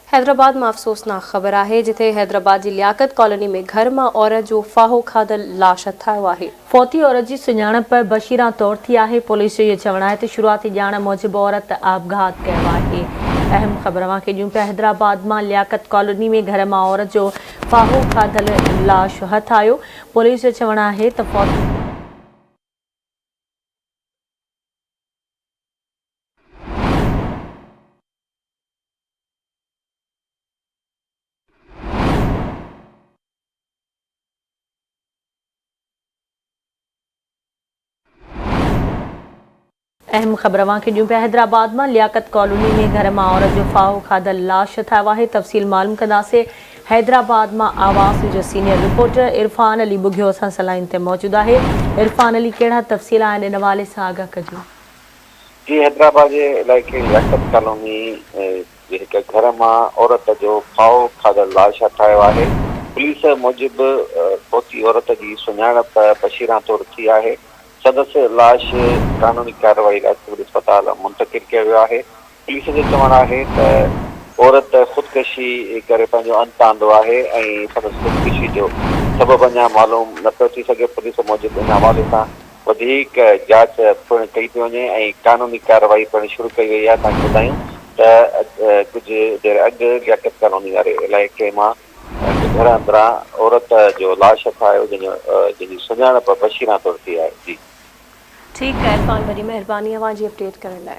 हैदराबाद में अफ़सोसनाक ख़बर है जिथे हैदराबाद की लियाकत कॉलोनी में घर में औरत जो फाहो खाधल लाश हथायो है। फौती औरत की सुञाणप बशीरा तौर थी है। पुलिस जो ये चवण है शुरुआती ॼाण मूजिब औरत आपघात कयो है। अहम ख़बर के ॾियूं पिया। हैदराबाद में लियाकत कॉलोनी में घर में औरत जो फाहो खाधल लाश हथायो। पुलिस जो चवण है फौती अहम ख़बर के ॾियूं पिया। हैदराबाद में लियाकत कॉलोनी में घर में औरत जो फाहो खाधल लाश हथायो है। तफ़सील मालूम कंदासीं। हैदराबाद में आवाज़ जो सीनियर रिपोर्टर इरफान अली बुघियो असां सलाइन ते मौजूद है। इरफान अली कहिड़ा तफ़सील आहिनि इन हवाले सां आगाह कजो। जी, हैदराबाद के इलाके लियाकत कॉलोनी घर में औरत जो फाहो खाधल लाश हथायो है। पुलिस मूजिब फौती औरत की सुञाणप बशीरा तौर थी है। सदस्य लाश कानूनी कार्रवाई सिविल अस्पताल मुंतकिल किया वियो है। पुलिस जो चवण है औरत ख़ुदकशी करे पंहिंजो अंत आंदो है। संदसि ख़ुदकशी जो सबब अञा मालूम न पियो थी सके। पुलिस मूजिब इन हवाले सां वधीक जांच पिणु कई थी वञे कानूनी कार्रवाई पिणु शुरू कई वई है। तव्हांखे ॿुधायूं त कुछ देर अॻु लियाकत कॉलोनी वारे इलाइक़े में घर अंदरां औरत जो लाश हथायो जंहिंजी सुञाणप बशीरा तौर थी है। जी ठीक है इरफान, वॾी महिरबानी अवां जी अपडेट करण लाइ।